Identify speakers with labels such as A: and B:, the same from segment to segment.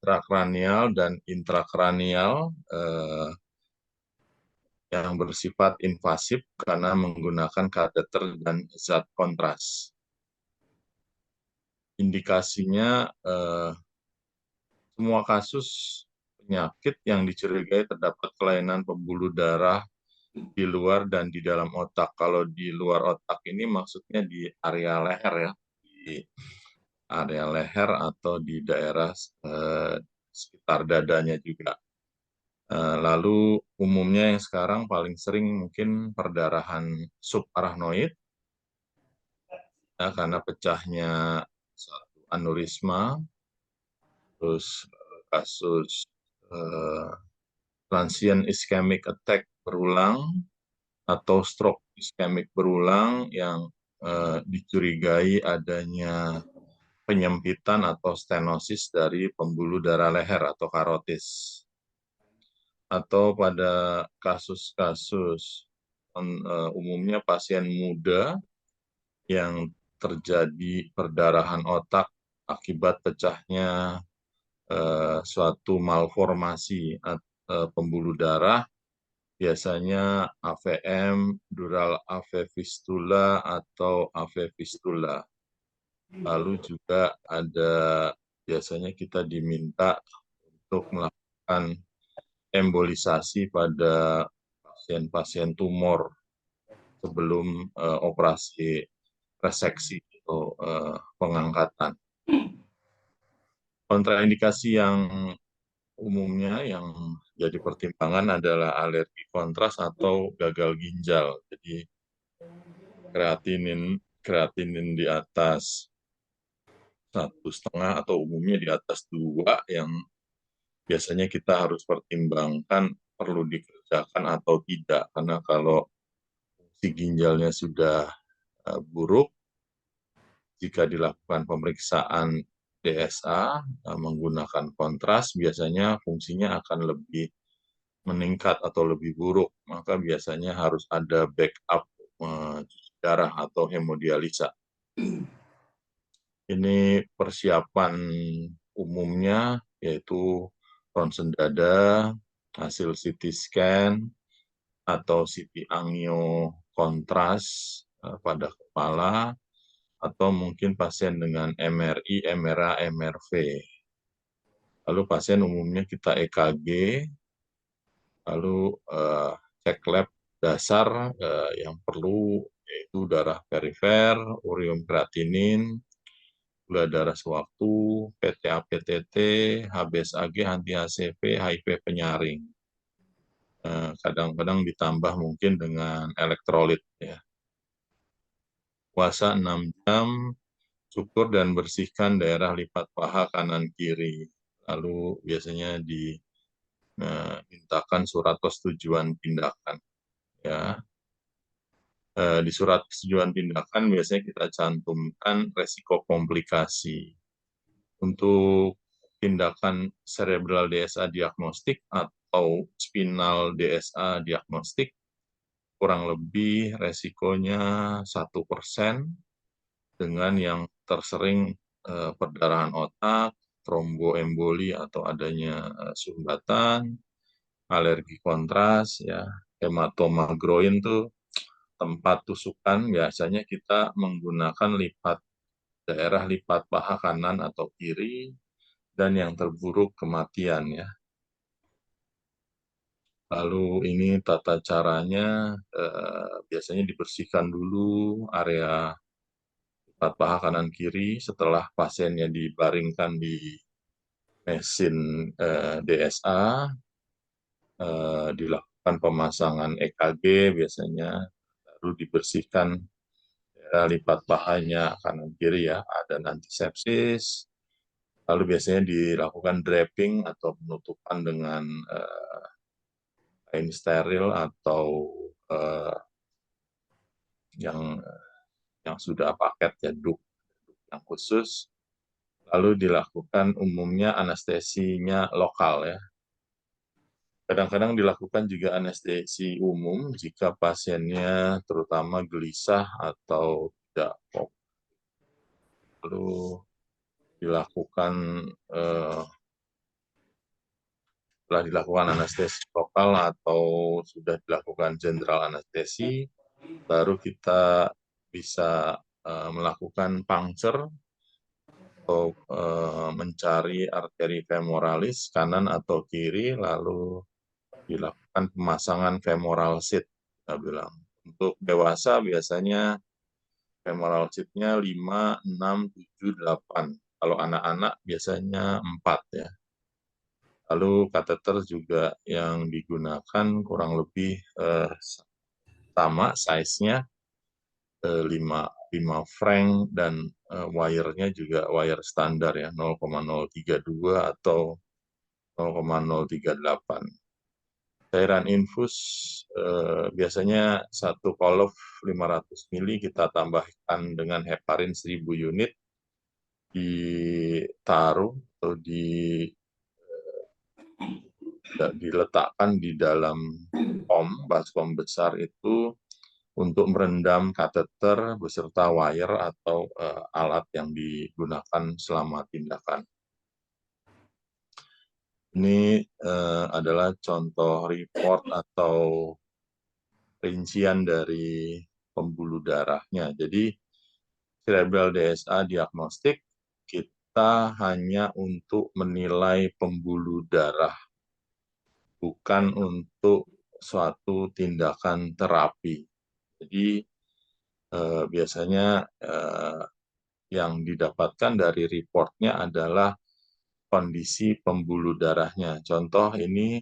A: intrakranial dan intrakranial yang bersifat invasif karena menggunakan kateter dan zat kontras. Indikasinya semua kasus penyakit yang dicurigai terdapat kelainan pembuluh darah di luar dan di dalam otak. Kalau di luar otak ini maksudnya di area leher ya, di area leher atau di daerah sekitar dadanya juga. Lalu umumnya yang sekarang paling sering mungkin perdarahan subarachnoid ya, karena pecahnya satu aneurisma, terus kasus transient ischemic attack berulang atau stroke ischemic berulang yang dicurigai adanya penyempitan atau stenosis dari pembuluh darah leher atau karotis. Atau pada kasus-kasus umumnya pasien muda yang terjadi perdarahan otak akibat pecahnya suatu malformasi pembuluh darah, biasanya AVM, dural AV fistula atau AV fistula. Lalu juga ada biasanya kita diminta untuk melakukan embolisasi pada pasien-pasien tumor sebelum operasi reseksi atau pengangkatan. Kontraindikasi yang umumnya yang jadi pertimbangan adalah alergi kontras atau gagal ginjal. Jadi kreatinin di atas 1,5 atau umumnya di atas 2 yang biasanya kita harus pertimbangkan perlu dikerjakan atau tidak. Karena kalau si ginjalnya sudah buruk, jika dilakukan pemeriksaan DSA menggunakan kontras, biasanya fungsinya akan lebih meningkat atau lebih buruk. Maka biasanya harus ada backup darah atau hemodialisa. Ini persiapan umumnya yaitu ronsen dada, hasil CT scan, atau CT angio kontras pada kepala, atau mungkin pasien dengan MRI, MRA, MRV. Lalu pasien umumnya kita EKG, lalu cek lab dasar yang perlu yaitu darah perifer, urium kreatinin, gula darah sewaktu, PTA-PTT, HbSAg, anti-HCV, HIV penyaring. Kadang-kadang ditambah mungkin dengan elektrolit ya. Puasa 6 jam, cukur dan bersihkan daerah lipat paha kanan kiri. Lalu biasanya dimintakan surat persetujuan tindakan. Ya. Di surat persetujuan tindakan biasanya kita cantumkan resiko komplikasi. Untuk tindakan cerebral DSA diagnostik atau spinal DSA diagnostik, kurang lebih resikonya 1% dengan yang tersering perdarahan otak, tromboemboli atau adanya sumbatan, alergi kontras, ya, hematoma groin tuh tempat tusukan biasanya kita menggunakan daerah lipat paha kanan atau kiri, dan yang terburuk kematian ya. Lalu ini tata caranya biasanya dibersihkan dulu area lipat paha kanan kiri setelah pasiennya dibaringkan di mesin DSA, dilakukan pemasangan EKG biasanya, lalu dibersihkan lipat pahanya kanan kiri ya, ada antisepsis, lalu biasanya dilakukan draping atau penutupan dengan kain steril atau yang sudah paket ya, duk yang khusus, lalu dilakukan umumnya anestesinya lokal ya. Kadang-kadang dilakukan juga anestesi umum jika pasiennya terutama gelisah atau tidak fokus. Lalu dilakukan setelah dilakukan anestesi lokal atau sudah dilakukan general anestesi, baru kita bisa melakukan puncture atau mencari arteri femoralis kanan atau kiri, lalu dilakukan pemasangan femoral sheath, kita bilang. Untuk dewasa biasanya femoral sheath-nya 5, 6, 7, 8. Kalau anak-anak biasanya 4 ya. Lalu kateter juga yang digunakan kurang lebih sama size-nya 5 frank dan wire-nya juga wire standar ya 0,032 atau 0,038. Cairan infus biasanya 1 kolov 500 ml kita tambahkan dengan heparin 1000 unit, ditaruh atau diletakkan di dalam baskom besar itu untuk merendam kateter beserta wire atau alat yang digunakan selama tindakan. Ini adalah contoh report atau rincian dari pembuluh darahnya. Jadi cerebral DSA diagnostik kita hanya untuk menilai pembuluh darah, bukan untuk suatu tindakan terapi. Jadi biasanya yang didapatkan dari reportnya adalah kondisi pembuluh darahnya. Contoh ini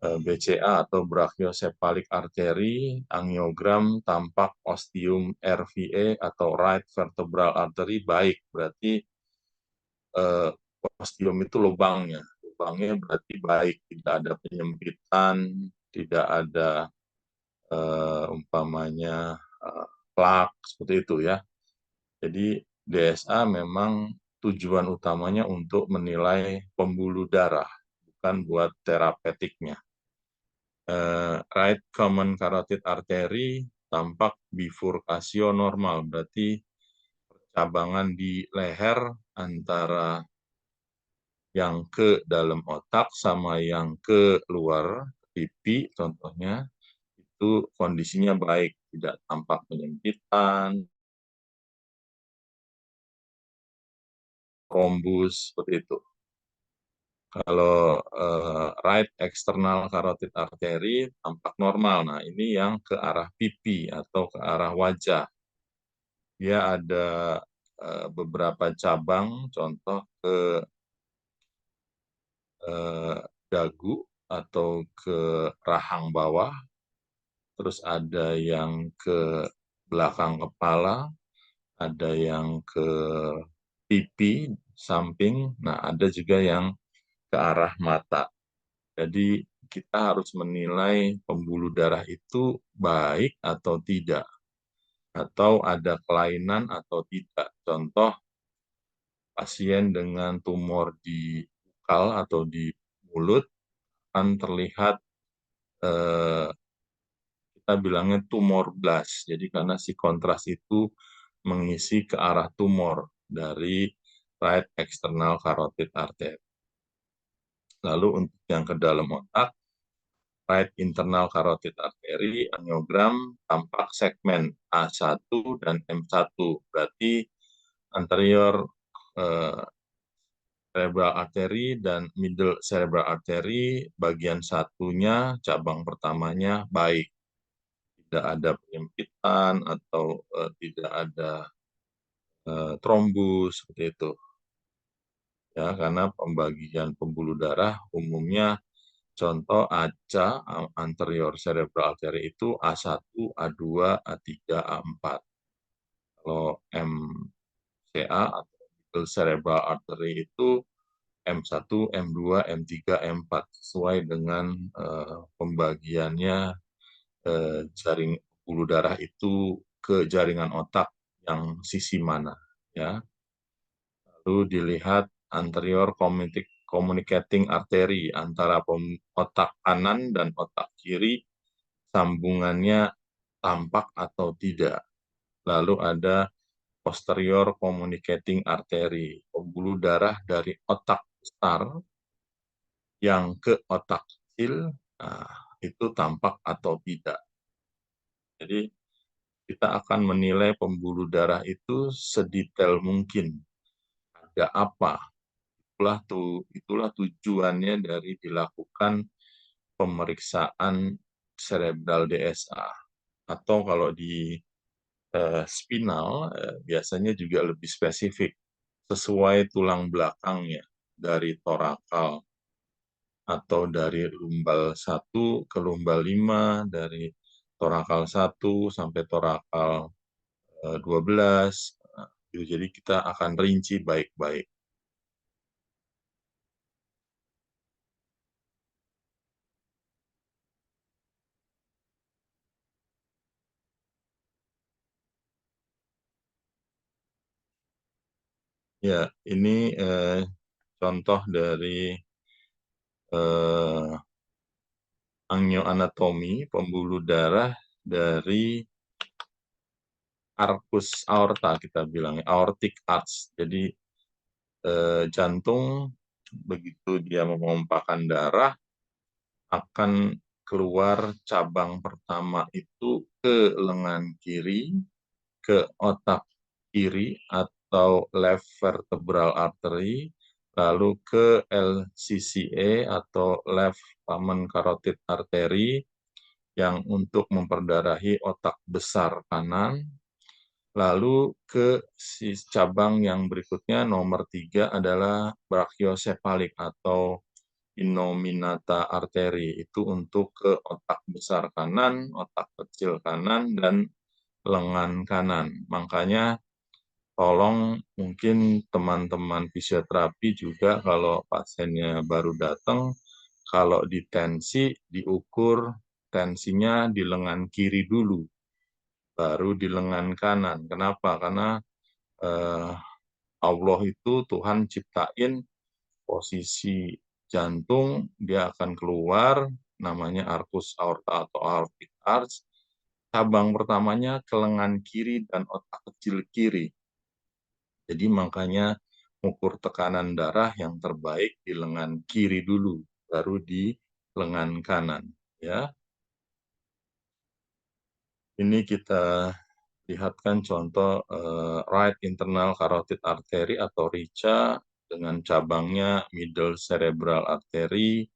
A: BCA atau brachiocephalic artery, angiogram tampak ostium RVA atau right vertebral artery baik, berarti ostium itu lubangnya berarti baik, tidak ada penyempitan, tidak ada umpamanya plak seperti itu ya. Jadi DSA memang tujuan utamanya untuk menilai pembuluh darah, bukan buat terapeutiknya. Right common carotid artery tampak bifurkasio normal, berarti percabangan di leher antara yang ke dalam otak sama yang ke luar pipi contohnya, itu kondisinya baik, tidak tampak penyempitan, trombus, seperti itu. Kalau right external carotid artery tampak normal. Nah, ini yang ke arah pipi atau ke arah wajah. Dia ada beberapa cabang, contoh ke dagu atau ke rahang bawah, terus ada yang ke belakang kepala, ada yang ke pipi samping, nah ada juga yang ke arah mata. Jadi kita harus menilai pembuluh darah itu baik atau tidak, atau ada kelainan atau tidak. Contoh, pasien dengan tumor di bukal atau di mulut akan terlihat kita bilangnya tumor blast. Jadi karena si kontras itu mengisi ke arah tumor dari right external carotid artery. Lalu untuk yang ke dalam otak, right internal carotid artery, angiogram tampak segmen A1 dan M1. Berarti anterior cerebral artery dan middle cerebral artery bagian satunya, cabang pertamanya baik. Tidak ada penyempitan atau tidak ada trombus seperti itu. Ya, karena pembagian pembuluh darah umumnya contoh ACA, anterior cerebral artery itu A1, A2, A3, A4. Kalau MCA atau middle cerebral artery itu M1, M2, M3, M4 sesuai dengan pembagiannya jaring pembuluh darah itu ke jaringan otak yang sisi mana ya. Lalu dilihat anterior communicating artery antara otak kanan dan otak kiri sambungannya tampak atau tidak. Lalu ada posterior communicating artery, pembuluh darah dari otak besar yang ke otak kecil, itu tampak atau tidak. Jadi kita akan menilai pembuluh darah itu sedetail mungkin. Ada apa? Itulah tujuannya dari dilakukan pemeriksaan cerebral DSA. Atau kalau di spinal biasanya juga lebih spesifik sesuai tulang belakangnya dari torakal atau dari lumbal 1 ke lumbal 5, dari torakal 1 sampai torakal 12. Jadi kita akan rinci baik-baik. Ya, ini contoh dari eh, angioanatomi pembuluh darah dari arcus aorta, kita bilang aortic arch. Jadi jantung begitu dia memompakan darah akan keluar cabang pertama itu ke lengan kiri, ke otak kiri atau left vertebral artery, lalu ke LCCA atau left common carotid artery yang untuk memperdarahi otak besar kanan, lalu ke cabang yang berikutnya nomor 3 adalah brachiosepalik atau innominata arteri, itu untuk ke otak besar kanan, otak kecil kanan, dan lengan kanan. Makanya tolong mungkin teman-teman fisioterapi juga kalau pasiennya baru datang, kalau ditensi diukur tensinya di lengan kiri dulu, baru di lengan kanan. Kenapa? Karena eh, Allah itu Tuhan ciptain posisi jantung, dia akan keluar, namanya arcus aorta atau aortic arch. Cabang pertamanya ke lengan kiri dan otak kecil kiri. Jadi makanya ukur tekanan darah yang terbaik di lengan kiri dulu, baru di lengan kanan. Ya, ini kita lihatkan contoh right internal carotid artery atau RICA dengan cabangnya middle cerebral artery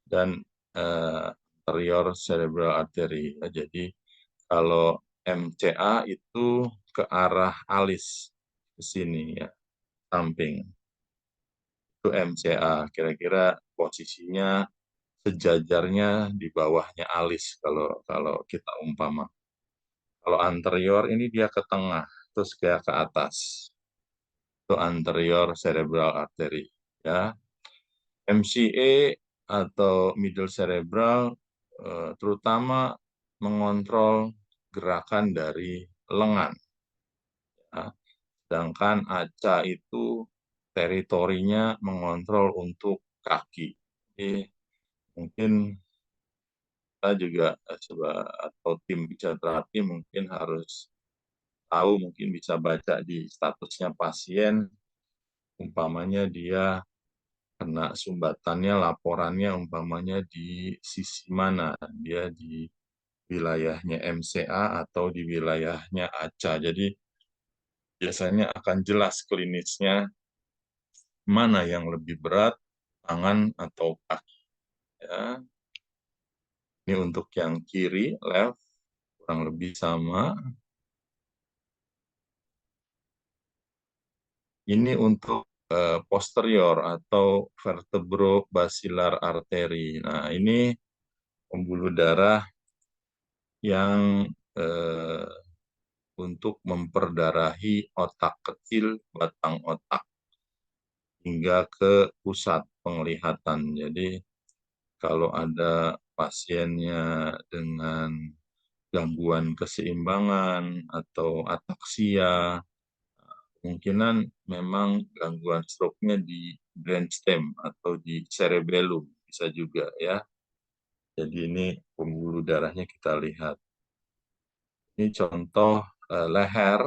A: dan anterior cerebral artery. Ya, jadi kalau MCA itu ke arah alis ke sini ya, samping. Itu MCA, kira-kira posisinya sejajarnya di bawahnya alis kalau kalau kita umpama. Kalau anterior ini dia ke tengah, terus kayak ke atas. Itu anterior cerebral artery. Ya. MCA atau middle cerebral terutama mengontrol gerakan dari lengan. Ya. Sedangkan ACA itu teritorinya mengontrol untuk kaki. Jadi mungkin kita juga atau tim fisioterapi mungkin harus tahu, mungkin bisa baca di statusnya pasien, umpamanya dia kena sumbatannya, laporannya umpamanya di sisi mana, dia di wilayahnya MCA atau di wilayahnya ACA. Jadi biasanya akan jelas klinisnya mana yang lebih berat, tangan atau kaki. Ya. Ini untuk yang kiri, left, kurang lebih sama. Ini untuk posterior atau vertebrobasilar arteri. Nah, ini pembuluh darah yang eh, untuk memperdarahi otak kecil, batang otak, hingga ke pusat penglihatan. Jadi, kalau ada pasiennya dengan gangguan keseimbangan atau ataksia, kemungkinan memang gangguan stroke-nya di brainstem atau di cerebellum, bisa juga ya. Jadi ini pembuluh darahnya kita lihat. Ini contoh leher,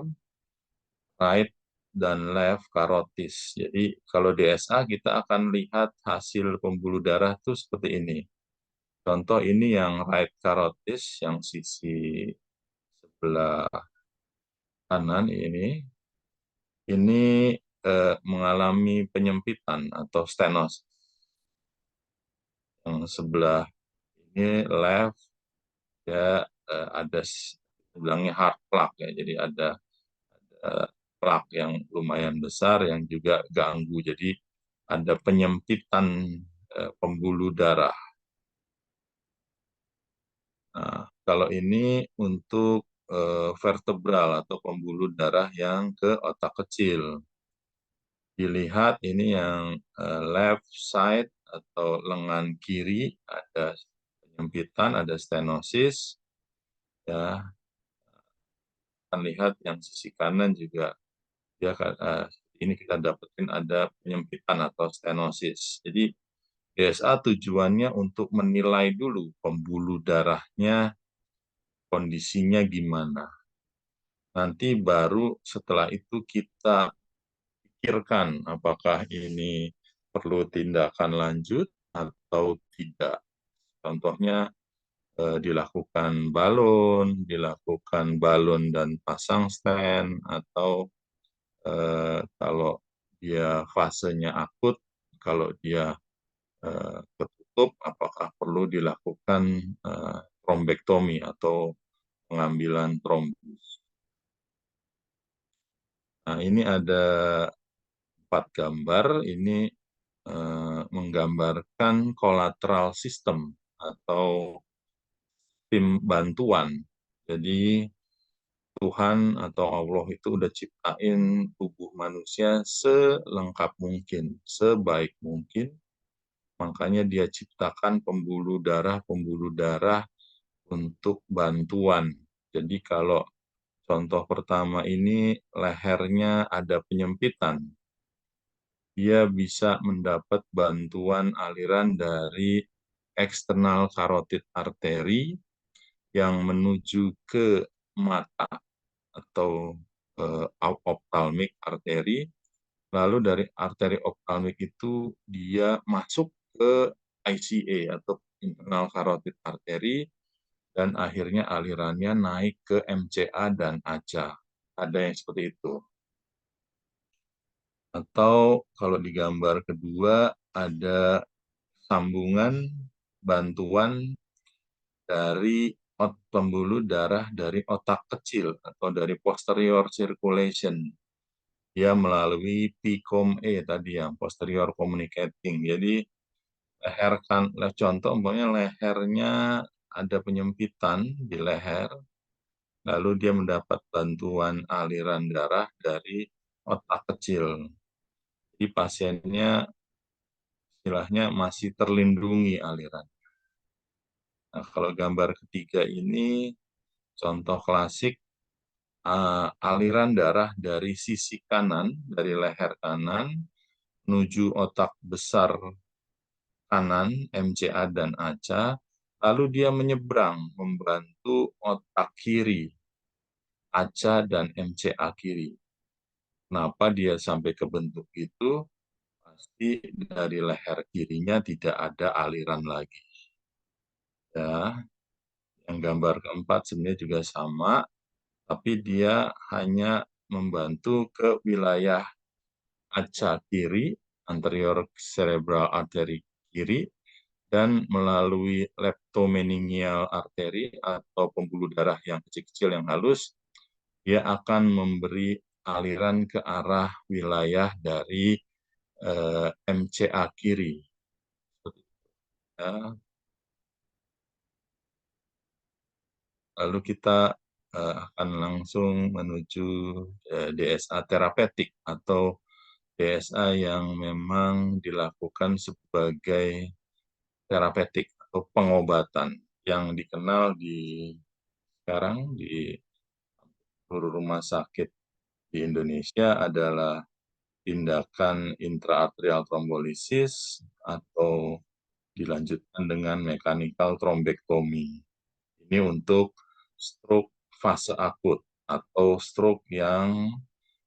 A: right? dan left karotis. Jadi kalau DSA kita akan lihat hasil pembuluh darah itu seperti ini. Contoh ini yang right karotis, yang sisi sebelah kanan ini mengalami penyempitan atau stenosis. Yang sebelah ini left ya ada bilangnya hard plaque ya, jadi ada plaque yang lumayan besar yang juga ganggu. Jadi ada penyempitan pembuluh darah. Nah, kalau ini untuk vertebral atau pembuluh darah yang ke otak kecil. Dilihat ini yang left side atau lengan kiri ada penyempitan, ada stenosis. Ya, akan lihat yang sisi kanan juga ya ini kita dapetin ada penyempitan atau stenosis. Jadi DSA tujuannya untuk menilai dulu pembuluh darahnya kondisinya gimana. Nanti baru setelah itu kita pikirkan apakah ini perlu tindakan lanjut atau tidak. Contohnya dilakukan balon dan pasang stent, atau kalau dia fasenya akut, kalau dia tertutup, apakah perlu dilakukan trombektomi atau pengambilan trombus. Nah, ini ada 4 gambar. Ini menggambarkan collateral system atau tim bantuan. Jadi Tuhan atau Allah itu udah ciptain tubuh manusia selengkap mungkin, sebaik mungkin. Makanya dia ciptakan pembuluh darah untuk bantuan. Jadi kalau contoh pertama ini lehernya ada penyempitan, dia bisa mendapat bantuan aliran dari eksternal karotid arteri yang menuju ke mata atau ophthalmic arteri. Lalu dari arteri ophthalmic itu dia masuk ke ICA atau internal carotid arteri, dan akhirnya alirannya naik ke MCA dan ACA. Ada yang seperti itu. Atau kalau di gambar kedua ada sambungan bantuan dari pembuluh darah dari otak kecil atau dari posterior circulation. Dia melalui PCOM-E tadi yang posterior communicating. Jadi contoh umpamanya lehernya ada penyempitan di leher, lalu dia mendapat bantuan aliran darah dari otak kecil. Jadi pasiennya istilahnya masih terlindungi aliran. Nah, kalau gambar ketiga ini contoh klasik aliran darah dari sisi kanan, dari leher kanan menuju otak besar kanan, MCA dan ACA, lalu dia menyeberang membantu otak kiri, ACA dan MCA kiri. Kenapa dia sampai ke bentuk itu? Pasti dari leher kirinya tidak ada aliran lagi. Ya, yang gambar keempat sebenarnya juga sama, tapi dia hanya membantu ke wilayah ACA kiri, anterior cerebral artery kiri, dan melalui leptomeningeal arteri atau pembuluh darah yang kecil-kecil yang halus, dia akan memberi aliran ke arah wilayah dari MCA kiri. Ya. Lalu kita akan langsung menuju DSA terapeutik atau DSA yang memang dilakukan sebagai terapeutik atau pengobatan yang dikenal sekarang di seluruh rumah sakit di Indonesia adalah tindakan intraarterial trombolisis atau dilanjutkan dengan mechanical thrombectomy. Ini untuk stroke fase akut atau stroke yang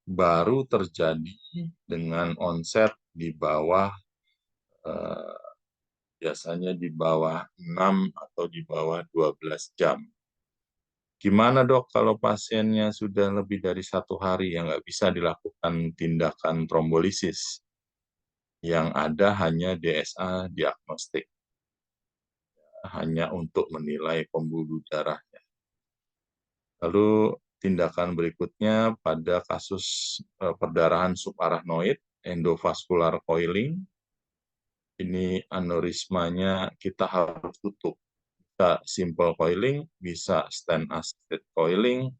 A: baru terjadi dengan onset di bawah biasanya di bawah 6 atau di bawah 12 jam. Gimana dok kalau pasiennya sudah lebih dari 1 hari yang nggak bisa dilakukan tindakan trombolisis? Yang ada hanya DSA diagnostik, hanya untuk menilai pembuluh darahnya. Lalu tindakan berikutnya pada kasus perdarahan subarachnoid, endovascular coiling, ini aneurismanya kita harus tutup. Bisa simple coiling, bisa stent assisted coiling,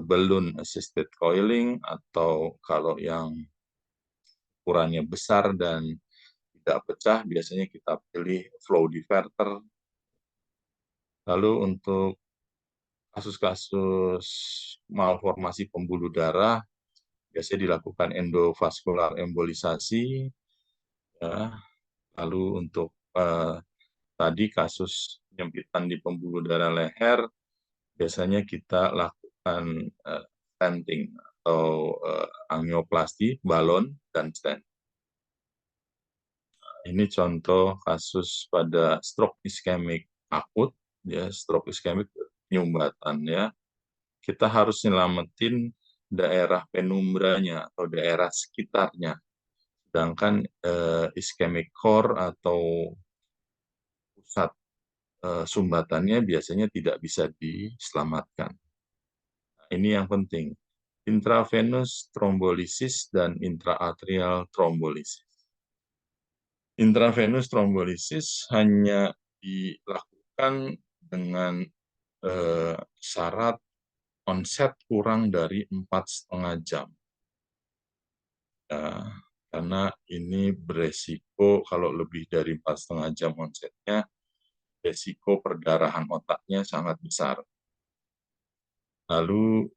A: balloon assisted coiling, atau kalau yang ukurannya besar dan tidak pecah, biasanya kita pilih flow diverter. Lalu untuk kasus-kasus malformasi pembuluh darah, biasanya dilakukan endovaskular embolisasi. Ya. Lalu untuk tadi kasus penyempitan di pembuluh darah leher, biasanya kita lakukan stenting atau angioplasti, balon, dan stent. Ini contoh kasus pada stroke iskemik akut, ya stroke iskemik penyumbatan ya. Kita harus nyelamatin daerah penumbranya atau daerah sekitarnya. Sedangkan iskemik core atau pusat sumbatannya biasanya tidak bisa diselamatkan. Nah, ini yang penting. Intravenous trombolisis dan intraatrial trombolisis. Intravenous trombolisis hanya dilakukan dengan syarat onset kurang dari 4,5 jam. Ya, karena ini beresiko kalau lebih dari 4,5 jam onsetnya, resiko perdarahan otaknya sangat besar. Lalu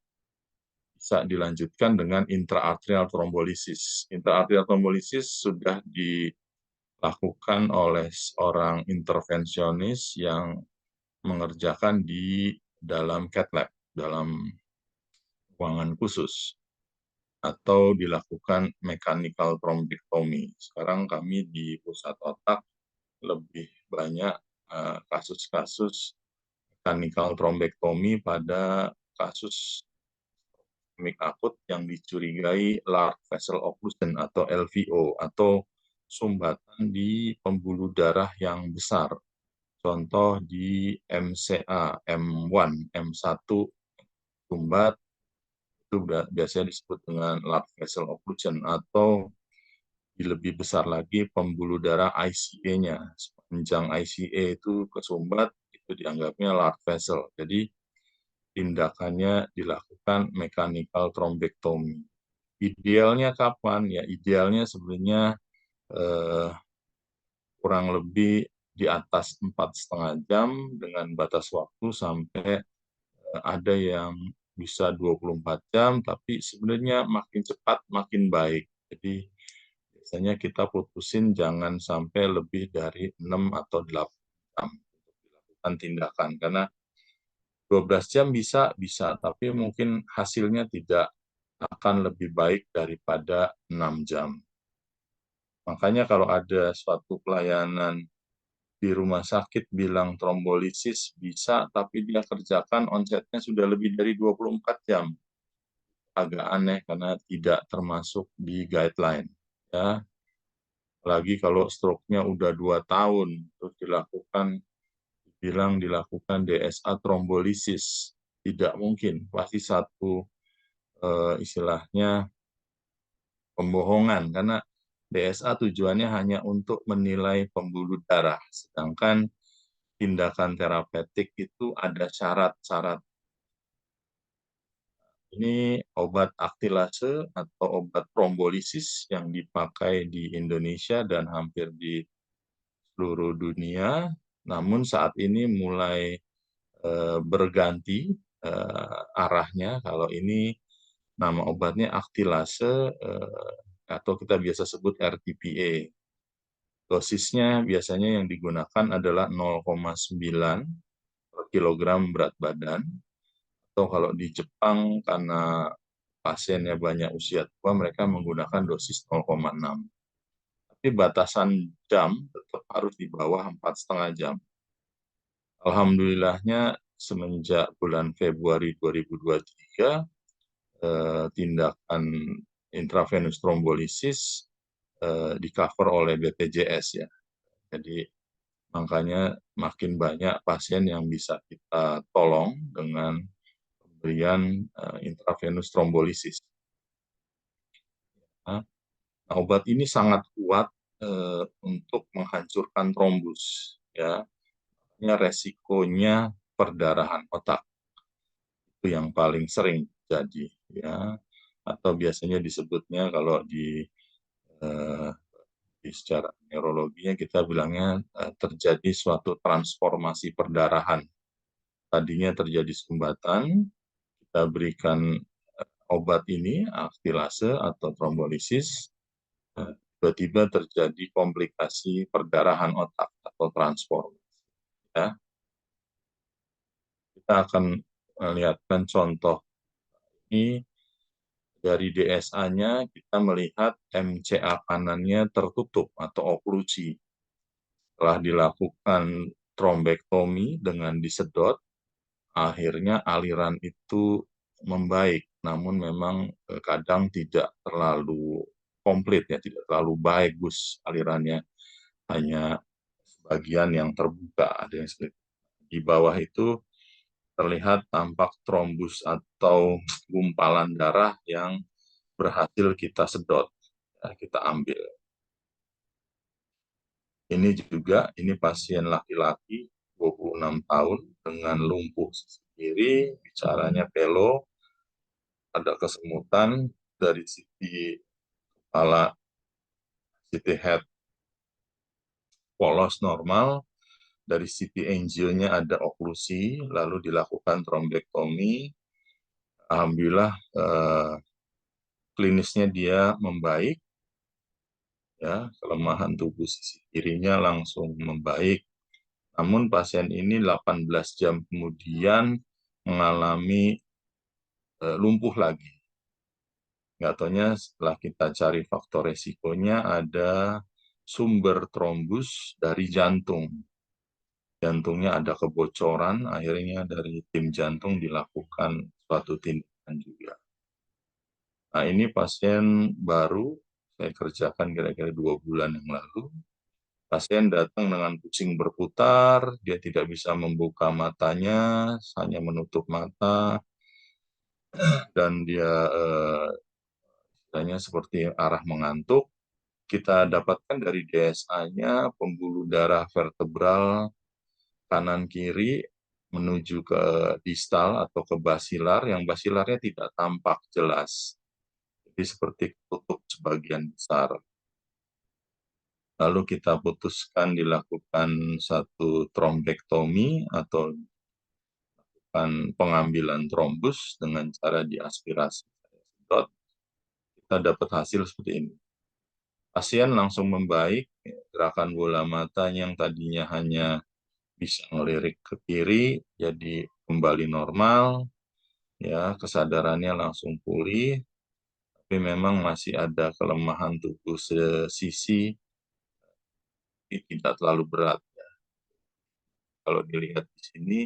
A: bisa dilanjutkan dengan intraatrial trombolisis. Intraatrial trombolisis sudah dilakukan oleh seorang intervensionis yang mengerjakan di dalam cath lab, dalam ruangan khusus, atau dilakukan mechanical thrombectomy. Sekarang kami di pusat otak lebih banyak kasus-kasus mechanical thrombectomy pada kasus iskemik akut yang dicurigai large vessel occlusion atau LVO atau sumbatan di pembuluh darah yang besar. Contoh di MCA, M1, M1 sumbat itu biasanya disebut dengan large vessel occlusion atau lebih besar lagi pembuluh darah ICA-nya. Sepanjang ICA itu kesumbat itu dianggapnya large vessel. Jadi tindakannya dilakukan mechanical thrombectomy. Idealnya kapan? Ya idealnya sebenarnya kurang lebih di atas 4,5 jam dengan batas waktu sampai ada yang bisa 24 jam, tapi sebenarnya makin cepat makin baik. Jadi biasanya kita putusin jangan sampai lebih dari 6 atau 8 jam untuk dilakukan tindakan. Karena 12 jam bisa, tapi mungkin hasilnya tidak akan lebih baik daripada 6 jam. Makanya kalau ada suatu pelayanan di rumah sakit bilang trombolisis bisa, tapi dia kerjakan onsetnya sudah lebih dari 24 jam. Agak aneh karena tidak termasuk di guideline. Ya. Apalagi kalau stroke-nya udah 2 tahun, terus dilakukan DSA trombolisis. Tidak mungkin, pasti satu istilahnya pembohongan, karena DSA tujuannya hanya untuk menilai pembuluh darah, sedangkan tindakan terapeutik itu ada syarat-syarat. Ini obat aktilase atau obat trombolisis yang dipakai di Indonesia dan hampir di seluruh dunia, namun saat ini mulai berganti arahnya. Kalau ini nama obatnya aktilase atau kita biasa sebut RTPA. Dosisnya biasanya yang digunakan adalah 0,9 per kilogram berat badan. Atau kalau di Jepang karena pasiennya banyak usia tua, mereka menggunakan dosis 0,6. Tapi batasan jam tetap harus di bawah 4,5 jam. Alhamdulillahnya semenjak bulan Februari 2023, tindakan intravenous trombolisis di cover oleh BPJS ya. Jadi makanya makin banyak pasien yang bisa kita tolong dengan pemberian intravenous trombolisis. Nah, obat ini sangat kuat untuk menghancurkan trombus, ya. Resikonya perdarahan otak itu yang paling sering jadi, ya. Atau biasanya disebutnya kalau di secara neurologinya kita bilangnya terjadi suatu transformasi perdarahan. Tadinya terjadi sumbatan, kita berikan obat ini, aktilase atau trombolisis, tiba-tiba terjadi komplikasi perdarahan otak atau transformasi. Ya. Kita akan melihatkan contoh ini dari DSA-nya, kita melihat MCA kanannya tertutup atau oklusi. Setelah dilakukan trombektomi dengan disedot, akhirnya aliran itu membaik, namun memang kadang tidak terlalu komplit, ya, tidak terlalu bagus alirannya, hanya sebagian yang terbuka, ada yang di bawah itu terlihat tampak trombus atau gumpalan darah yang berhasil kita sedot, ya, kita ambil. Ini pasien laki-laki 26 tahun dengan lumpuh sisi kiri, bicaranya pelo, ada kesemutan dari sisi kepala, sisi head polos normal, dari sisi angionya ada oklusi, lalu dilakukan trombektomi. Alhamdulillah klinisnya dia membaik, ya, kelemahan tubuh sisi kirinya langsung membaik. Namun pasien ini 18 jam kemudian mengalami lumpuh lagi. Nggak taunya setelah kita cari faktor resikonya, ada sumber trombus dari jantung. Jantungnya ada kebocoran, akhirnya dari tim jantung dilakukan suatu tindakan juga. Nah, ini pasien baru, saya kerjakan kira-kira 2 bulan yang lalu. Pasien datang dengan pusing berputar, dia tidak bisa membuka matanya, hanya menutup mata, dan dia seperti arah mengantuk. Kita dapatkan dari DSA-nya pembuluh darah vertebral kanan kiri menuju ke distal atau ke basilar, yang basilarnya tidak tampak jelas. Jadi seperti tutup sebagian besar. Lalu kita putuskan dilakukan satu trombektomi atau pengambilan trombus dengan cara diaspirasi. Kita dapat hasil seperti ini. Pasien langsung membaik, gerakan bola mata yang tadinya hanya bisa ngelirik ke kiri jadi kembali normal, ya, kesadarannya langsung pulih, tapi memang masih ada kelemahan tubuh sesisi, tidak terlalu berat. Kalau dilihat di sini,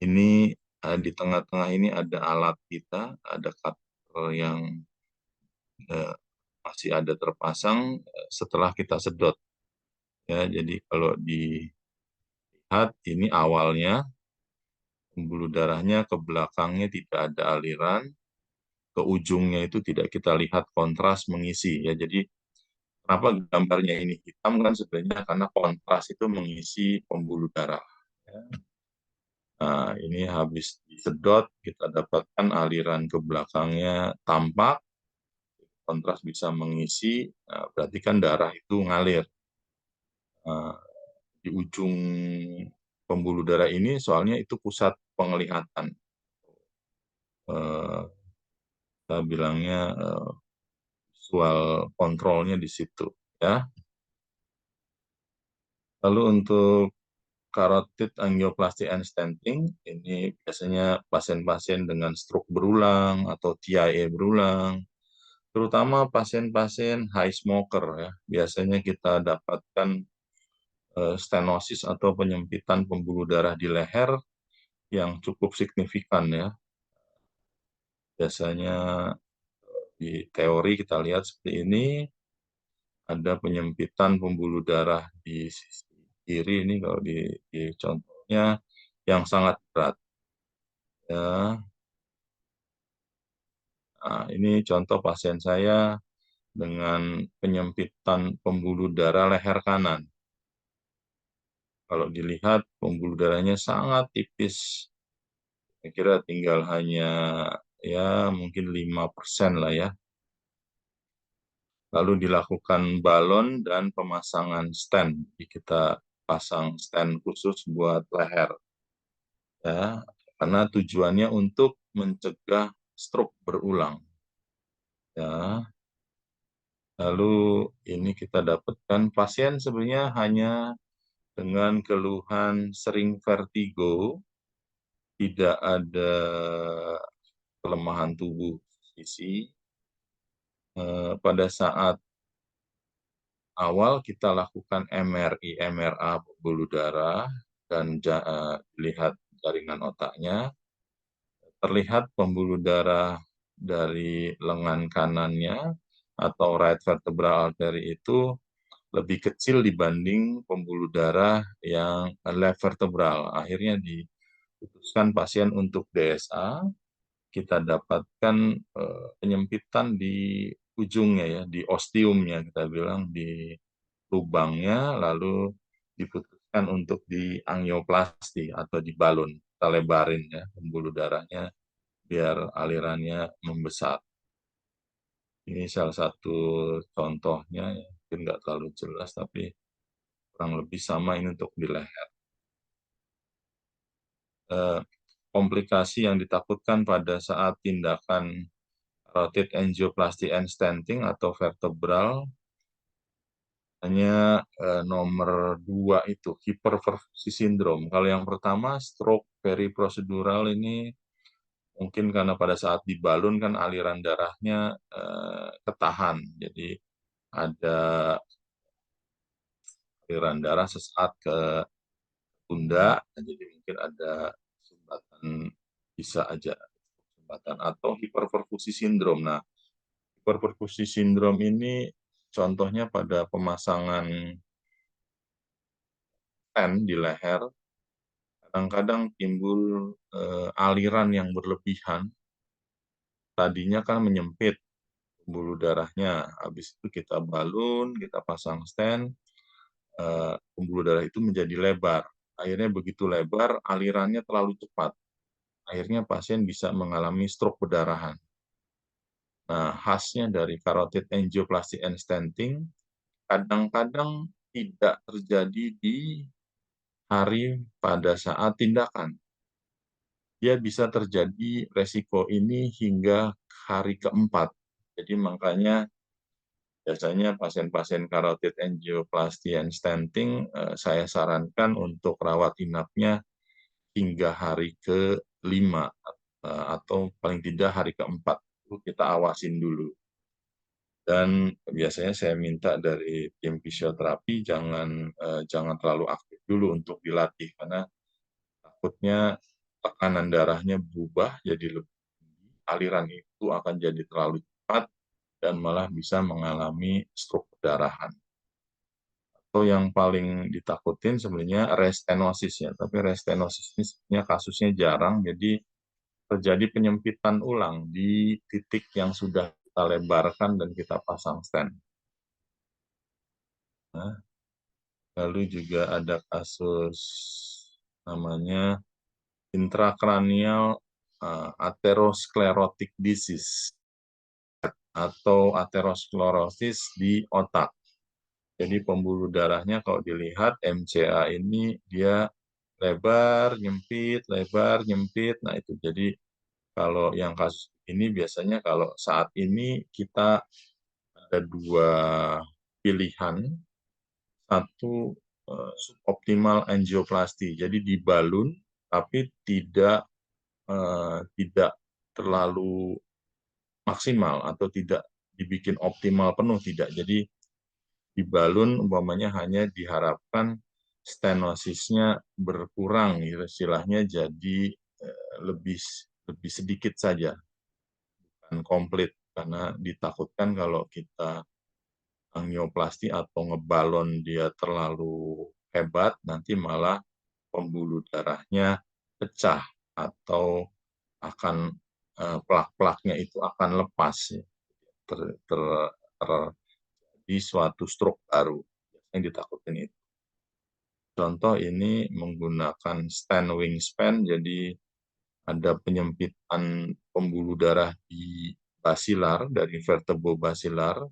A: ini di tengah-tengah ini ada alat kita, ada cutter yang masih ada terpasang setelah kita sedot. Ya, jadi kalau dilihat ini awalnya pembuluh darahnya ke belakangnya tidak ada aliran, ke ujungnya itu tidak kita lihat kontras mengisi, ya. Jadi kenapa gambarnya ini hitam kan sebenarnya karena kontras itu mengisi pembuluh darah. Ya. Nah, ini habis disedot kita dapatkan aliran ke belakangnya tampak, kontras bisa mengisi, nah, berarti kan darah itu ngalir. Nah, di ujung pembuluh darah ini soalnya itu pusat penglihatan. Kita bilangnya visual kontrolnya di situ, ya. Lalu untuk carotid angioplasty and stenting ini biasanya pasien-pasien dengan stroke berulang atau TIA berulang, terutama pasien-pasien high smoker ya. Biasanya kita dapatkan stenosis atau penyempitan pembuluh darah di leher yang cukup signifikan ya. Biasanya di teori kita lihat seperti ini, ada penyempitan pembuluh darah di sisi kiri ini kalau di contohnya yang sangat berat. Ya, nah, ini contoh pasien saya dengan penyempitan pembuluh darah leher kanan. Kalau dilihat pembuluh darahnya sangat tipis, saya kira tinggal hanya ya mungkin 5% lah ya. Lalu dilakukan balon dan pemasangan stent. Jadi kita pasang stent khusus buat leher. Ya, karena tujuannya untuk mencegah stroke berulang. Ya, lalu ini kita dapatkan pasien sebenarnya hanya dengan keluhan sering vertigo, tidak ada kelemahan tubuh sisi. Pada saat awal kita lakukan MRI, MRA pembuluh darah dan lihat jaringan otaknya, terlihat pembuluh darah dari lengan kanannya atau right vertebral artery itu lebih kecil dibanding pembuluh darah yang left vertebral. Akhirnya diputuskan pasien untuk DSA, kita dapatkan penyempitan di ujungnya ya, di ostiumnya kita bilang, di lubangnya, lalu diputuskan untuk di angioplasti atau di balon. Kita lebarin ya pembuluh darahnya biar alirannya membesar. Ini salah satu contohnya, ya. Mungkin nggak terlalu jelas, tapi kurang lebih sama ini untuk di leher. Komplikasi yang ditakutkan pada saat tindakan carotid angioplasty and stenting atau vertebral hanya nomor 2 itu, hiperperfusi sindrom. Kalau yang pertama, stroke periprosedural ini mungkin karena pada saat dibalun kan aliran darahnya ketahan. Jadi ada aliran darah sesaat ke tunda, jadi mungkin ada sumbatan, bisa aja sumbatan atau hiperperfusi sindrom. Nah, hiperperfusi sindrom ini contohnya pada pemasangan pen di leher, kadang-kadang timbul aliran yang berlebihan. Tadinya kan menyempit pembuluh darahnya, habis itu kita balun, kita pasang stent, pembuluh darah itu menjadi lebar. Akhirnya begitu lebar, alirannya terlalu cepat. Akhirnya pasien bisa mengalami stroke perdarahan. Nah, khasnya dari carotid angioplasty and stenting, kadang-kadang tidak terjadi di hari pada saat tindakan. Dia bisa terjadi resiko ini hingga hari keempat. Jadi makanya biasanya pasien-pasien carotid angioplasty and stenting saya sarankan untuk rawat inapnya hingga hari ke-5 atau paling tidak hari ke-4. Kita awasin dulu. Dan biasanya saya minta dari tim fisioterapi jangan terlalu aktif dulu untuk dilatih karena takutnya tekanan darahnya berubah jadi lebih tinggi, aliran itu akan jadi terlalu cepat dan malah bisa mengalami stroke perdarahan. Atau yang paling ditakutin sebenarnya restenosis ya, tapi restenosis ini sebenarnya kasusnya jarang, jadi terjadi penyempitan ulang di titik yang sudah kita lebarkan dan kita pasang stent. Nah, lalu juga ada kasus namanya intracranial atherosclerotic disease atau atherosclerosis di otak. Jadi pembuluh darahnya kalau dilihat MCA ini dia lebar, nyempit, lebar, nyempit. Nah itu jadi kalau yang kasus ini biasanya kalau saat ini kita ada dua pilihan. Satu, suboptimal angioplasti. Jadi dibalun tapi tidak terlalu maksimal atau tidak dibikin optimal penuh, tidak. Jadi dibalun umpamanya hanya diharapkan stenosisnya berkurang, gitu, istilahnya jadi lebih lebih sedikit saja, bukan komplit, karena ditakutkan kalau kita angioplasti atau ngebalon dia terlalu hebat, nanti malah pembuluh darahnya pecah atau akan plak-plaknya itu akan lepas, ya. Terjadi suatu stroke baru yang ditakutin itu. Contoh ini menggunakan stent wingspan, jadi ada penyempitan pembuluh darah di basilar dari vertebrobasilar,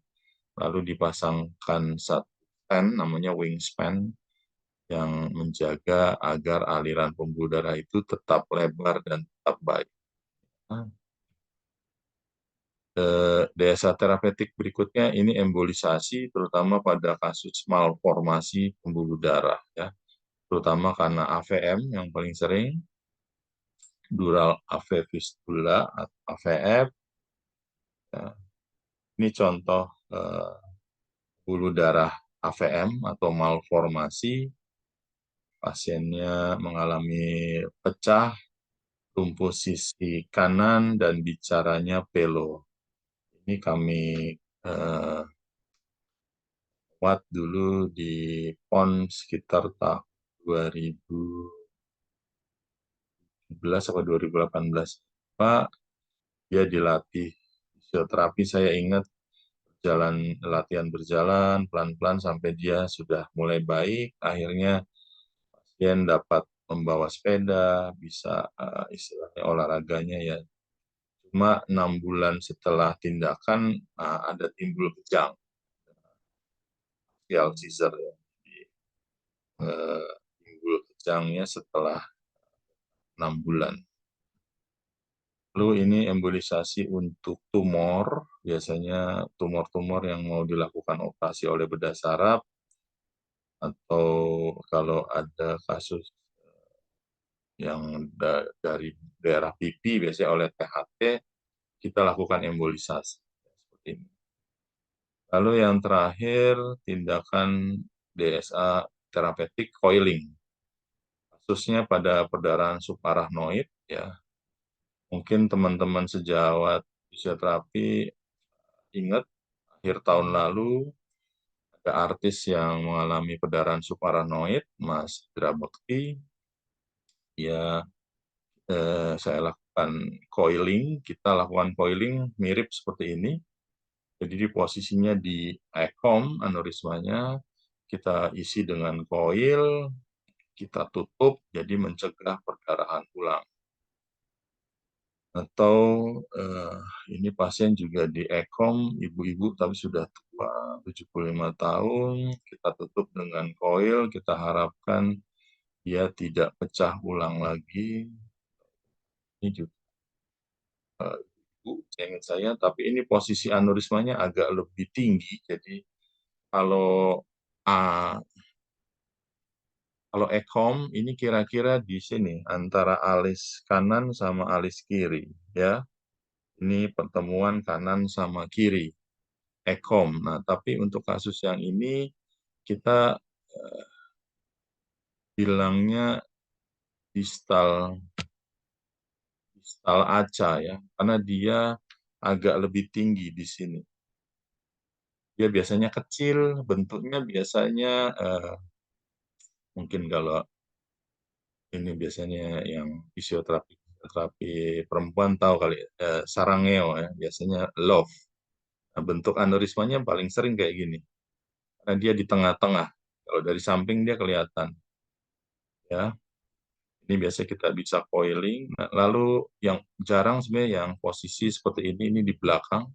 A: lalu dipasangkan satu stent namanya wingspan yang menjaga agar aliran pembuluh darah itu tetap lebar dan tetap baik. Desa terapeutik berikutnya ini embolisasi, terutama pada kasus malformasi pembuluh darah, ya, terutama karena AVM yang paling sering, dural AV fistula atau AVF. Ya. Ini contoh pembuluh darah AVM atau malformasi, pasiennya mengalami pecah lumpuh sisi kanan dan bicaranya pelo. Ini kami buat dulu di PON sekitar tahun 2017 atau 2018. Pak, dia dilatih fisioterapi, saya ingat latihan berjalan pelan-pelan sampai dia sudah mulai baik. Akhirnya pasien dapat membawa sepeda, bisa istilahnya olahraganya ya. Cuma 6 bulan setelah tindakan ada timbul kejang, axial seizure ya. Timbul kejangnya setelah 6 bulan. Lalu ini embolisasi untuk tumor, biasanya tumor-tumor yang mau dilakukan operasi oleh bedah saraf, atau kalau ada kasus yang dari daerah pipi, biasanya oleh THT, kita lakukan embolisasi. Seperti ini. Lalu yang terakhir, tindakan DSA terapeutik coiling. Kasusnya pada perdarahan subarachnoid, ya. Mungkin teman-teman sejawat fisioterapi ingat akhir tahun lalu ada artis yang mengalami perdarahan subarachnoid, Mas Indra Bekti. Ya, saya lakukan coiling, kita lakukan coiling mirip seperti ini. Jadi di posisinya di ECOM aneurismanya, kita isi dengan coil, kita tutup, jadi mencegah perdarahan ulang. Atau ini pasien juga di ECOM, ibu-ibu tapi sudah tua, 75 tahun, kita tutup dengan coil, kita harapkan dia tidak pecah ulang lagi. Ini juga ibu, ingat saya, tapi ini posisi aneurismanya agak lebih tinggi, jadi kalau kalau ECOM ini kira-kira di sini antara alis kanan sama alis kiri, ya. Ini pertemuan kanan sama kiri, ECOM. Nah, tapi untuk kasus yang ini kita bilangnya distal aca, ya, karena dia agak lebih tinggi di sini. Dia biasanya kecil, bentuknya biasanya mungkin kalau ini biasanya yang fisioterapi perempuan tahu kali, sarangeo ya, biasanya love. Nah, bentuk aneurismanya paling sering kayak gini, karena dia di tengah-tengah. Kalau dari samping dia kelihatan, ya. Ini biasa kita bisa coiling. Nah, lalu yang jarang sebenarnya yang posisi seperti ini di belakang.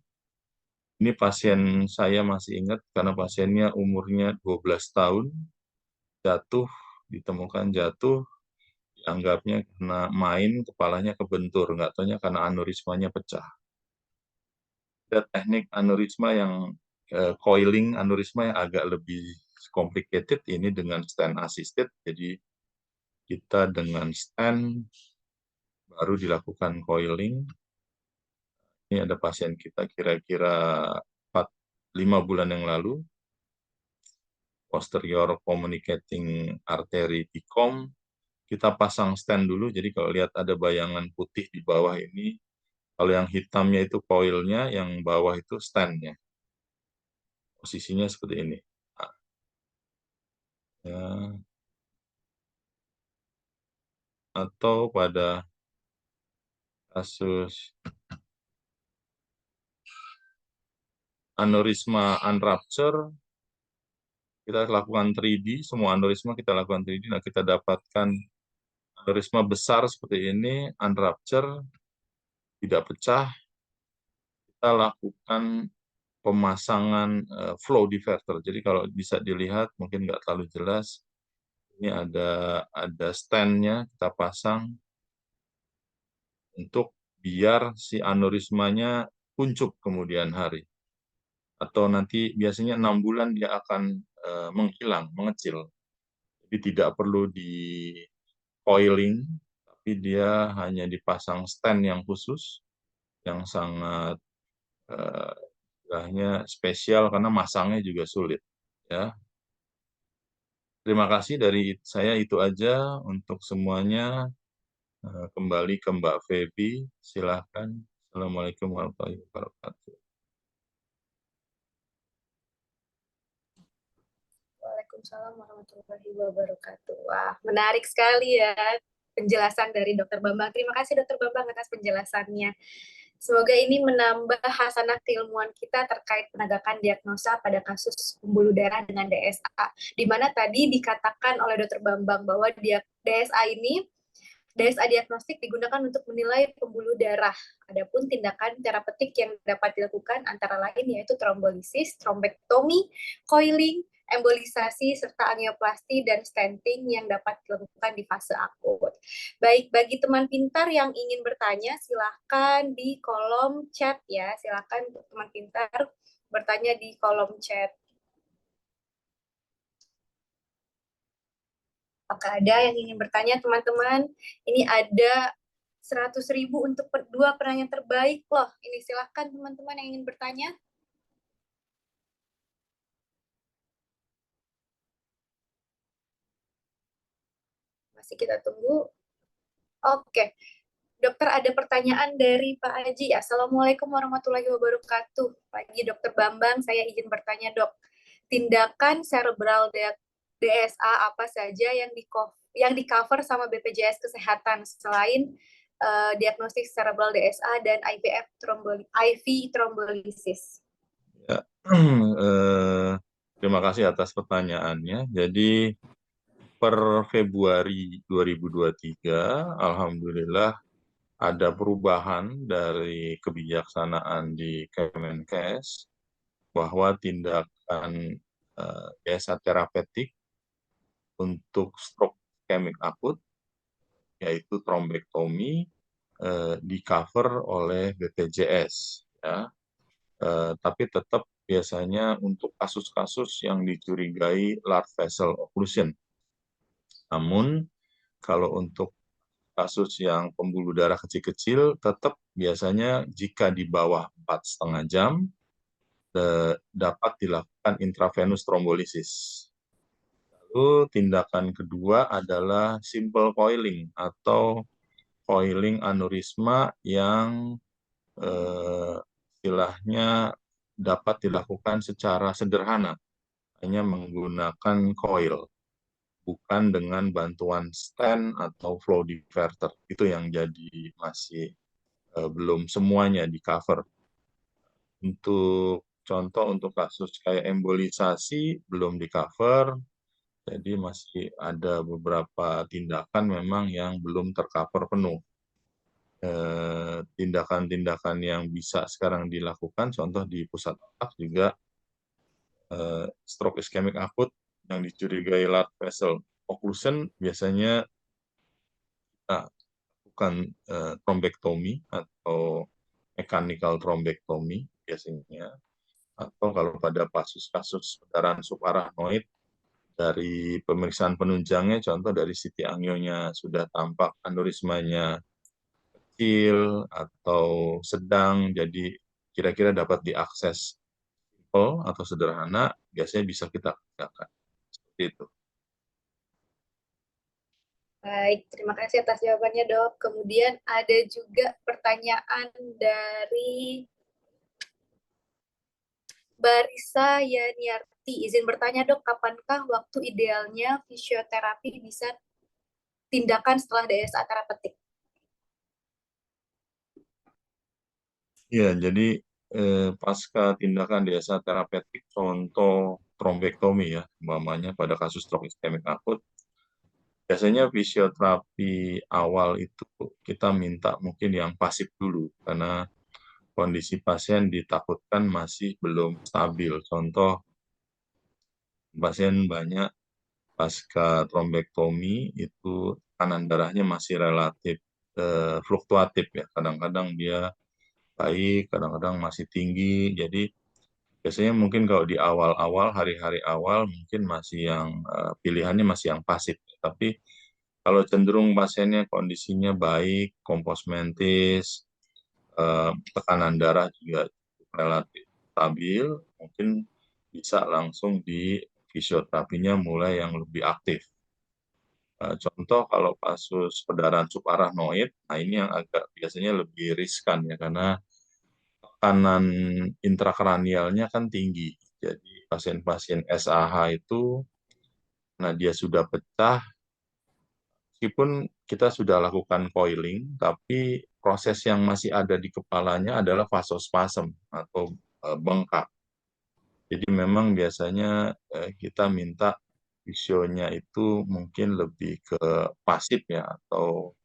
A: Ini pasien saya masih ingat karena pasiennya umurnya 12 tahun, jatuh, ditemukan jatuh, dianggapnya karena main kepalanya kebentur, nggak taunya karena aneurismanya pecah. Ada teknik aneurisma yang coiling aneurisma yang agak lebih complicated, ini dengan stent assisted. Jadi kita dengan stent baru dilakukan coiling. Ini ada pasien kita kira-kira 5 bulan yang lalu, posterior communicating artery TICOM. Kita pasang stent dulu, jadi kalau lihat ada bayangan putih di bawah ini, kalau yang hitamnya itu coilnya, yang bawah itu stentnya. Posisinya seperti ini. Nah, ya. Atau pada kasus aneurisma unrupture, kita lakukan 3D, semua aneurisma kita lakukan 3D, nah kita dapatkan aneurisma besar seperti ini, unrupture, tidak pecah, kita lakukan pemasangan flow diverter. Jadi kalau bisa dilihat, mungkin nggak terlalu jelas, ini ada stand-nya, kita pasang untuk biar si aneurismanya kuncup kemudian hari. Atau nanti biasanya 6 bulan dia akan menghilang, mengecil. Jadi tidak perlu di coiling, tapi dia hanya dipasang stand yang khusus, yang sangat spesial karena masangnya juga sulit. Ya, terima kasih dari saya, itu aja untuk semuanya. Kembali ke Mbak Feby, silahkan. Assalamualaikum warahmatullahi wabarakatuh.
B: Waalaikumsalam warahmatullahi wabarakatuh. Wah, menarik sekali ya penjelasan dari Dr. Bambang. Terima kasih Dr. Bambang atas penjelasannya. Semoga ini menambah hasanah keilmuan kita terkait penegakan diagnosa pada kasus pembuluh darah dengan DSA. Di mana tadi dikatakan oleh Dr. Bambang bahwa DSA diagnostik digunakan untuk menilai pembuluh darah. Adapun tindakan terapeutik yang dapat dilakukan antara lain yaitu trombolisis, trombektomi, coiling, embolisasi, serta angioplasti dan stenting yang dapat dilakukan di fase akut. Baik, bagi teman pintar yang ingin bertanya, silahkan di kolom chat ya. Silahkan untuk teman pintar bertanya di kolom chat. Apakah ada yang ingin bertanya, teman-teman? Ini ada 100.000 untuk dua penanya terbaik loh. Ini silahkan teman-teman yang ingin bertanya. Masih kita tunggu. Oke. Dokter, ada pertanyaan dari Pak Haji. Assalamualaikum warahmatullahi wabarakatuh. Pagi Dokter Bambang, saya izin bertanya dok. Tindakan cerebral DSA apa saja yang di cover sama BPJS Kesehatan selain diagnostik cerebral DSA dan IV trombolisis?
A: Ya. Terima kasih atas pertanyaannya. Jadi per Februari 2023, alhamdulillah ada perubahan dari kebijaksanaan di Kemenkes bahwa tindakan DSA terapeutik untuk stroke iskemik akut, yaitu trombektomi, di cover oleh BPJS. Ya. Tapi tetap biasanya untuk kasus-kasus yang dicurigai large vessel occlusion. Namun, kalau untuk kasus yang pembuluh darah kecil-kecil, tetap biasanya jika di bawah 4,5 jam, dapat dilakukan intravenous trombolisis. Lalu tindakan kedua adalah simple coiling atau coiling aneurisma yang istilahnya dapat dilakukan secara sederhana, hanya menggunakan coil, bukan dengan bantuan stent atau flow diverter. Itu yang jadi masih belum semuanya di cover. Untuk contoh untuk kasus kayak embolisasi belum di cover, jadi masih ada beberapa tindakan memang yang belum tercover penuh. Tindakan-tindakan yang bisa sekarang dilakukan, contoh di pusat otak juga stroke iskemik akut yang dicurigai large vessel occlusion, biasanya kita lakukan trombektomi atau mechanical trombektomi biasanya, atau kalau pada kasus-kasus pendarahan subarachnoid dari pemeriksaan penunjangnya, contoh dari CT angionya sudah tampak aneurismanya kecil atau sedang, jadi kira-kira dapat diakses simple atau sederhana, biasanya bisa kita kerjakan. Seperti itu.
B: Baik, terima kasih atas jawabannya, Dok. Kemudian ada juga pertanyaan dari Barisa Yaniarti. Izin bertanya, Dok, kapankah waktu idealnya fisioterapi bisa tindakan setelah DSA terapeutik?
A: Iya, jadi pasca tindakan desa terapeutik, contoh trombektomi ya, umpamanya pada kasus stroke iskemik akut, biasanya fisioterapi awal itu kita minta mungkin yang pasif dulu, karena kondisi pasien ditakutkan masih belum stabil. Contoh, pasien banyak pasca trombektomi itu tekanan darahnya masih relatif fluktuatif ya. Kadang-kadang dia baik, kadang-kadang masih tinggi. Jadi biasanya mungkin kalau di awal-awal, hari-hari awal mungkin masih yang pilihannya masih yang pasif. Tapi kalau cenderung pasiennya kondisinya baik, kompos mentis, tekanan darah juga relatif stabil, mungkin bisa langsung di fisioterapinya mulai yang lebih aktif. Contoh kalau kasus perdarahan subarachnoid, nah ini yang agak biasanya lebih riskan ya karena tekanan intrakranialnya kan tinggi. Jadi pasien-pasien SAH itu, nah dia sudah pecah, meskipun kita sudah lakukan coiling, tapi proses yang masih ada di kepalanya adalah vasospasm atau bengkak. Jadi memang biasanya kita minta visionya itu mungkin lebih ke pasif ya, atau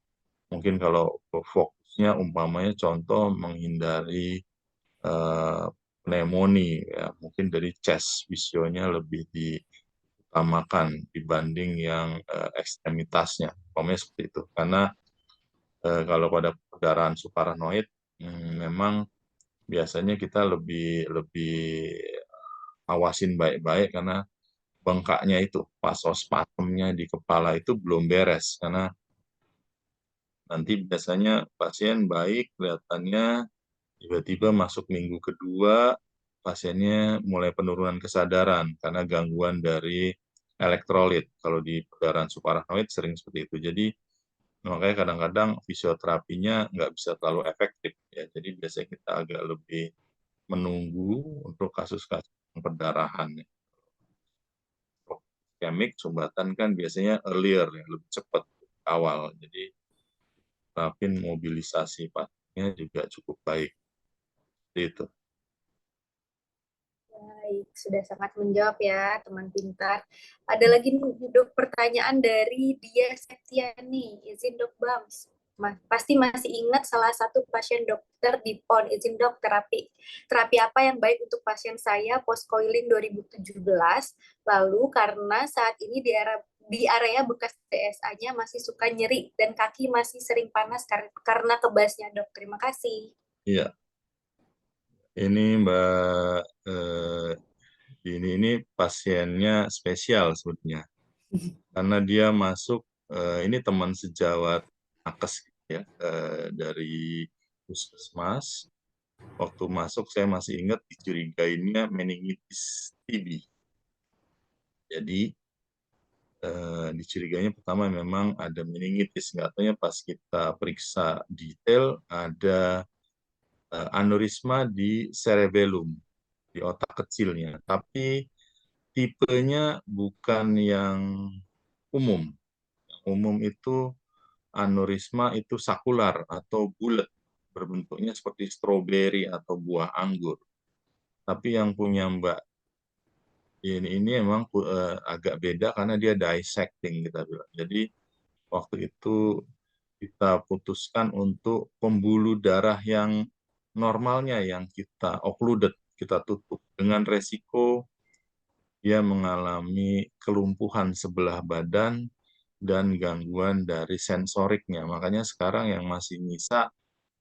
A: mungkin kalau fokusnya umpamanya contoh menghindari eh, pneumonia ya, mungkin dari chest visionya lebih diutamakan dibanding yang ekstremitasnya. Umpamanya seperti itu. Karena kalau pada perdarahan subarachnoid memang biasanya kita lebih lebih awasin baik-baik karena bengkaknya itu, vasospasmnya di kepala itu belum beres karena nanti biasanya pasien baik kelihatannya tiba-tiba masuk minggu kedua pasiennya mulai penurunan kesadaran karena gangguan dari elektrolit. Kalau di perdarahan subarachnoid sering seperti itu. Jadi makanya kadang-kadang fisioterapinya nggak bisa terlalu efektif ya. Jadi biasanya kita agak lebih menunggu untuk kasus-kasus perdarahan. Iskemik sumbatan kan biasanya earlier ya, lebih cepat awal. Jadi terapin mobilisasi pasiennya juga cukup baik. Seperti itu.
B: Baik, sudah sangat menjawab ya, teman pintar. Ada lagi nih, Dok, pertanyaan dari Dia Septiani. Izin, Dok Bams. Pasti masih ingat salah satu pasien dokter di PON. Izin, Dok, terapi apa yang baik untuk pasien saya post coiling 2017. Lalu karena saat ini di area bekas DSA-nya masih suka nyeri dan kaki masih sering panas karena kebasnya, Dok. Terima kasih.
A: Iya, ini Mbak ini pasiennya spesial sebetulnya karena dia masuk ini teman sejawat nakes ya dari puskesmas. Waktu masuk saya masih ingat dicurigainnya meningitis TB. Jadi dicurigainya pertama memang ada meningitis, nggak taunya pas kita periksa detail ada aneurisma di cerebellum, di otak kecilnya. Tapi tipenya bukan yang umum. Yang umum itu aneurisma itu sakular atau bulat, berbentuknya seperti stroberi atau buah anggur. Tapi yang punya Mbak ini memang agak beda karena dia dissecting kita bilang. Jadi waktu itu kita putuskan untuk pembuluh darah yang normalnya yang kita occluded, kita tutup dengan resiko dia mengalami kelumpuhan sebelah badan dan gangguan dari sensoriknya. Makanya sekarang yang masih nyisa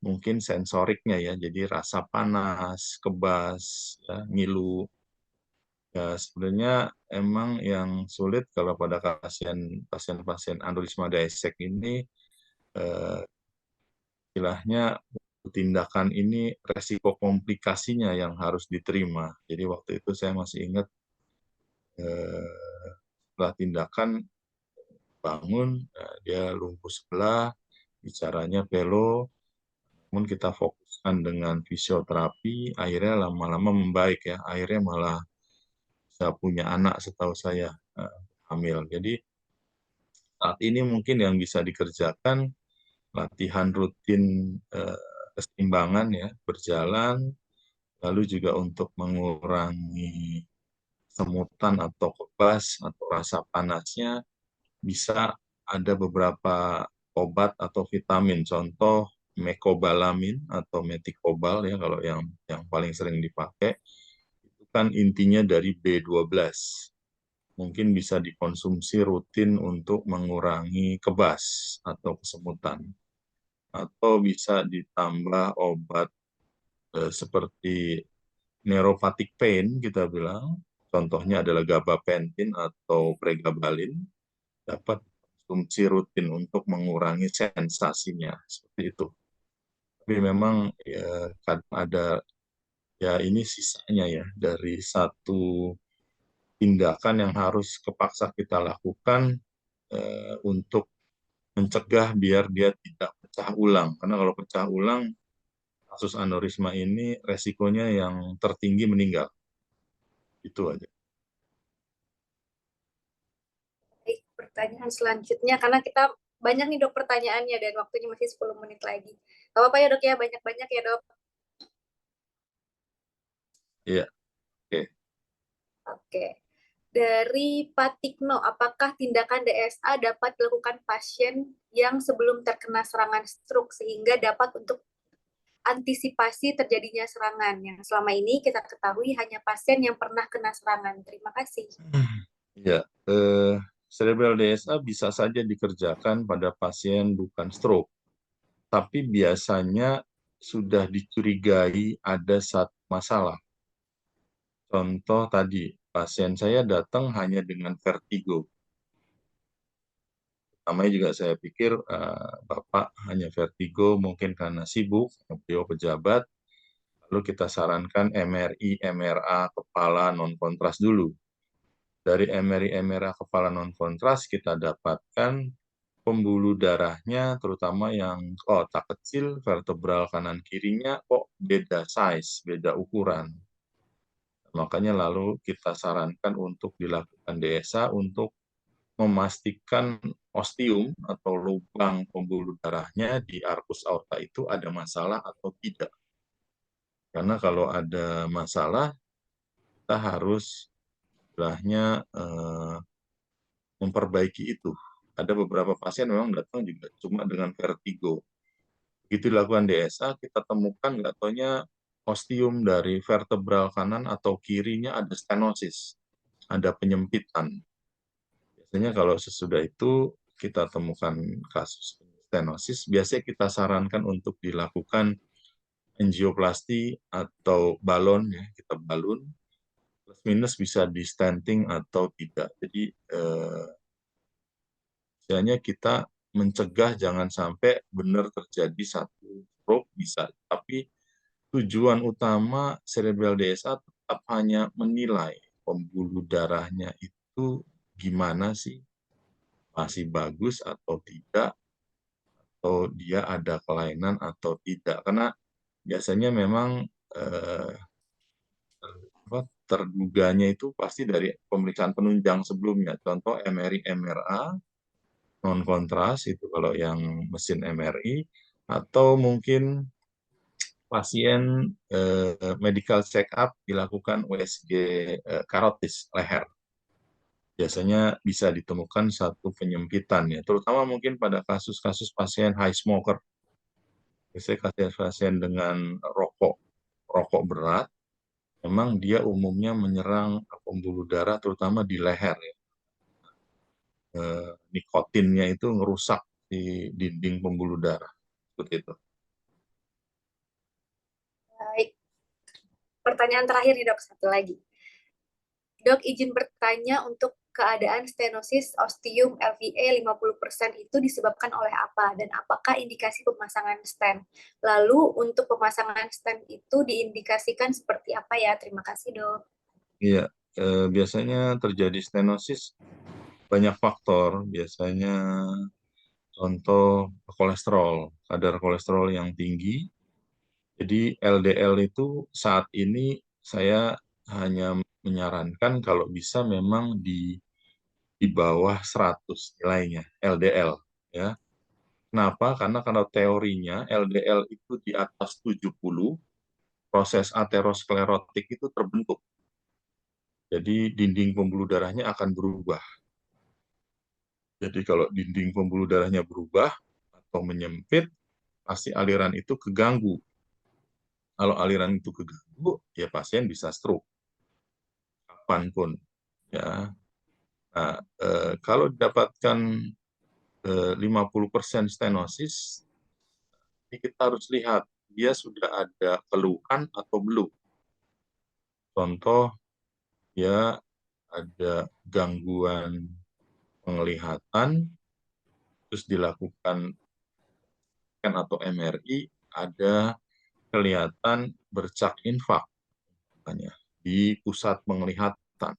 A: mungkin sensoriknya ya, jadi rasa panas, kebas, ya, ngilu. Ya, sebenarnya emang yang sulit kalau pada pasien-pasien aneurisma disek ini, eh, istilahnya tindakan ini resiko komplikasinya yang harus diterima. Jadi waktu itu saya masih ingat, setelah tindakan bangun, dia lumpuh sebelah, bicaranya pelo, namun kita fokuskan dengan fisioterapi, akhirnya lama-lama membaik ya, akhirnya malah bisa punya anak setahu saya, hamil. Jadi saat ini mungkin yang bisa dikerjakan latihan rutin, eh, keseimbangan ya, berjalan, lalu juga untuk mengurangi semutan atau kebas atau rasa panasnya, bisa ada beberapa obat atau vitamin, contoh mecobalamin atau metikobal ya kalau yang paling sering dipakai, itu kan intinya dari B12. Mungkin bisa dikonsumsi rutin untuk mengurangi kebas atau kesemutan. Atau bisa ditambah obat, seperti neuropathic pain kita bilang, contohnya adalah gabapentin atau pregabalin, dapat konsumsi rutin untuk mengurangi sensasinya, seperti itu. Tapi memang ya, kadang ada ya ini sisanya ya dari satu tindakan yang harus kepaksa kita lakukan, untuk mencegah biar dia tidak pecah ulang. Karena kalau pecah ulang, kasus aneurisma ini resikonya yang tertinggi meninggal. Itu aja.
B: Baik, pertanyaan selanjutnya, karena kita banyak nih dok pertanyaannya dan waktunya masih 10 menit lagi. Gak apa-apa ya dok ya, banyak-banyak ya dok.
A: Iya, oke.
B: Oke. Dari Patikno, apakah tindakan DSA dapat dilakukan pasien yang sebelum terkena serangan stroke sehingga dapat untuk antisipasi terjadinya serangan yang selama ini kita ketahui hanya pasien yang pernah kena serangan. Terima kasih.
A: Ya, cerebral DSA bisa saja dikerjakan pada pasien bukan stroke, tapi biasanya sudah dicurigai ada satu masalah. Contoh tadi, pasien saya datang hanya dengan vertigo. Namanya juga saya pikir, Bapak hanya vertigo mungkin karena sibuk, beliau pejabat, lalu kita sarankan MRI, MRA kepala non-kontras dulu. Dari MRI, MRA kepala non-kontras kita dapatkan pembuluh darahnya, terutama yang otak kecil, vertebral kanan kirinya, kok beda size, beda ukuran. Makanya lalu kita sarankan untuk dilakukan DSA untuk memastikan ostium atau lubang pembuluh darahnya di arkus aorta itu ada masalah atau tidak. Karena kalau ada masalah, kita harus istilahnya, memperbaiki itu. Ada beberapa pasien memang datang juga cuma dengan vertigo. Begitu dilakukan DSA, kita temukan nggak taunya ostium dari vertebral kanan atau kirinya ada stenosis, ada penyempitan. Biasanya kalau sesudah itu kita temukan kasus stenosis, biasanya kita sarankan untuk dilakukan angioplasti atau balon ya, kita balun, plus minus bisa di stenting atau tidak. Jadi biasanya kita mencegah jangan sampai benar terjadi satu stroke bisa, tapi tujuan utama cerebral DSA tetap hanya menilai pembuluh darahnya itu gimana sih, masih bagus atau tidak, atau dia ada kelainan atau tidak. Karena biasanya memang, eh, terduganya itu pasti dari pemeriksaan penunjang sebelumnya. Contoh MRI, MRA, non kontras itu kalau yang mesin MRI, atau mungkin pasien, medical check up dilakukan USG, karotis leher. Biasanya bisa ditemukan satu penyempitan ya, terutama mungkin pada kasus-kasus pasien high smoker. Biasanya pasien-pasien dengan rokok rokok berat, memang dia umumnya menyerang pembuluh darah terutama di leher ya. Nikotinnya itu ngerusak di dinding pembuluh darah. Seperti itu.
B: Baik. Pertanyaan terakhir nih dok, satu lagi. Dok, izin bertanya untuk keadaan stenosis ostium LVA 50% itu disebabkan oleh apa? Dan apakah indikasi pemasangan stent? Lalu untuk pemasangan stent itu diindikasikan seperti apa ya? Terima kasih, Dok.
A: Iya, biasanya terjadi stenosis banyak faktor. Biasanya contoh kolesterol, kadar kolesterol yang tinggi. Jadi LDL itu saat ini saya hanya menyarankan kalau bisa memang di bawah 100 nilainya LDL ya. Kenapa? Karena kalau teorinya LDL itu di atas 70, proses aterosklerotik itu terbentuk. Jadi dinding pembuluh darahnya akan berubah. Jadi kalau dinding pembuluh darahnya berubah atau menyempit, pasti aliran itu keganggu. Kalau aliran itu keganggu, ya pasien bisa stroke kapanpun. Ya. Nah, kalau didapatkan 50% stenosis, kita harus lihat dia sudah ada keluhan atau belum. Contoh, ya ada gangguan penglihatan, terus dilakukan scan atau MRI, ada kelihatan bercak infak di pusat penglihatan.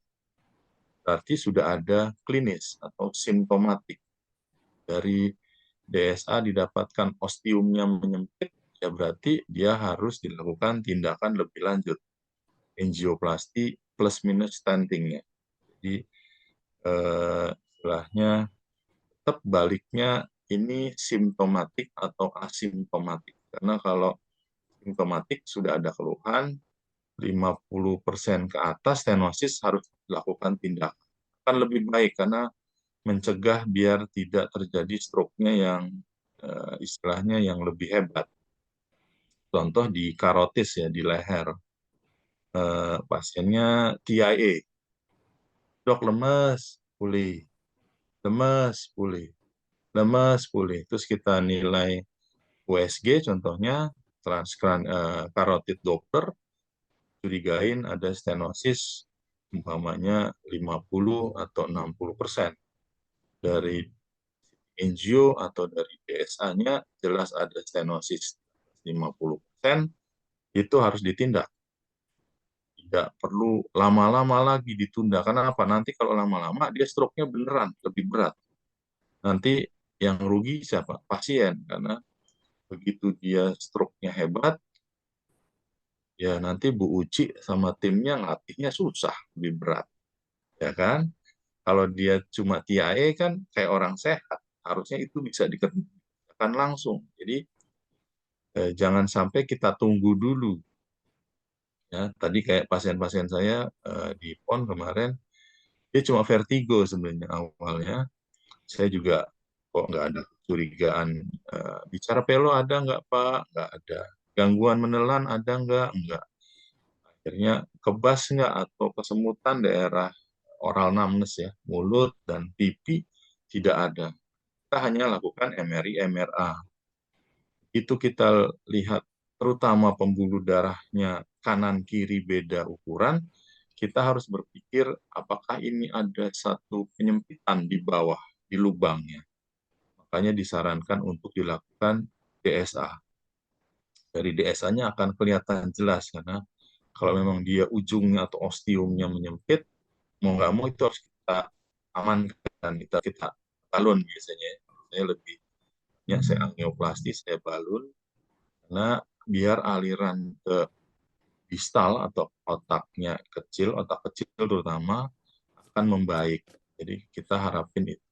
A: Berarti sudah ada klinis atau simptomatik. Dari DSA didapatkan ostiumnya menyempit, ya berarti dia harus dilakukan tindakan lebih lanjut, angioplasti plus minus stentingnya. Jadi istilahnya tetap baliknya ini simptomatik atau asimptomatik. Karena kalau simptomatik sudah ada keluhan, 50% ke atas stenosis harus dilakukan tindakan. Akan lebih baik karena mencegah biar tidak terjadi stroke-nya yang istilahnya yang lebih hebat. Contoh di karotis ya, di leher. Pasiennya TIA. Dok lemes, pulih. Lemes, pulih. Lemes, pulih. Terus kita nilai USG contohnya, karotid Doppler, curigain ada stenosis umpamanya 50 atau 60%. Dari angio atau dari DSA-nya jelas ada stenosis 50%, itu harus ditindak. Tidak perlu lama-lama lagi ditunda. Karena apa? Nanti kalau lama-lama dia stroke-nya beneran lebih berat. Nanti yang rugi siapa? Pasien. Karena begitu dia stroke-nya hebat, ya nanti Bu Uci sama timnya ngelatihnya susah, lebih berat. Ya kan? Kalau dia cuma TIA kan kayak orang sehat. Harusnya itu bisa dikerjakan langsung. Jadi jangan sampai kita tunggu dulu. Ya, tadi kayak pasien-pasien saya di PON kemarin, dia cuma vertigo sebenarnya awalnya. Saya juga kok nggak ada curigaan. Bicara pelo ada nggak Pak? Nggak ada. Gangguan menelan ada nggak? Nggak. Akhirnya kebas nggak atau kesemutan daerah oral numbness ya, mulut dan pipi tidak ada. Kita hanya lakukan MRI, MRA. Itu kita lihat terutama pembuluh darahnya kanan kiri beda ukuran, kita harus berpikir apakah ini ada satu penyempitan di bawah, di lubangnya. Makanya disarankan untuk dilakukan DSA. Dari DSA-nya akan kelihatan jelas, karena kalau memang dia ujungnya atau ostiumnya menyempit, mau nggak mau itu harus kita amankan, kita balun biasanya. Saya lebih, ya saya angioplasti, saya balun, karena biar aliran ke distal atau otak kecil terutama akan membaik. Jadi kita harapin itu.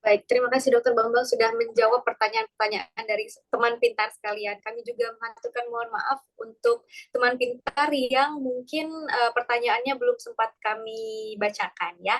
B: Baik, terima kasih Dokter Bambang sudah menjawab pertanyaan-pertanyaan dari teman pintar sekalian. Kami juga mengaturkan mohon maaf untuk teman pintar yang mungkin pertanyaannya belum sempat kami bacakan ya.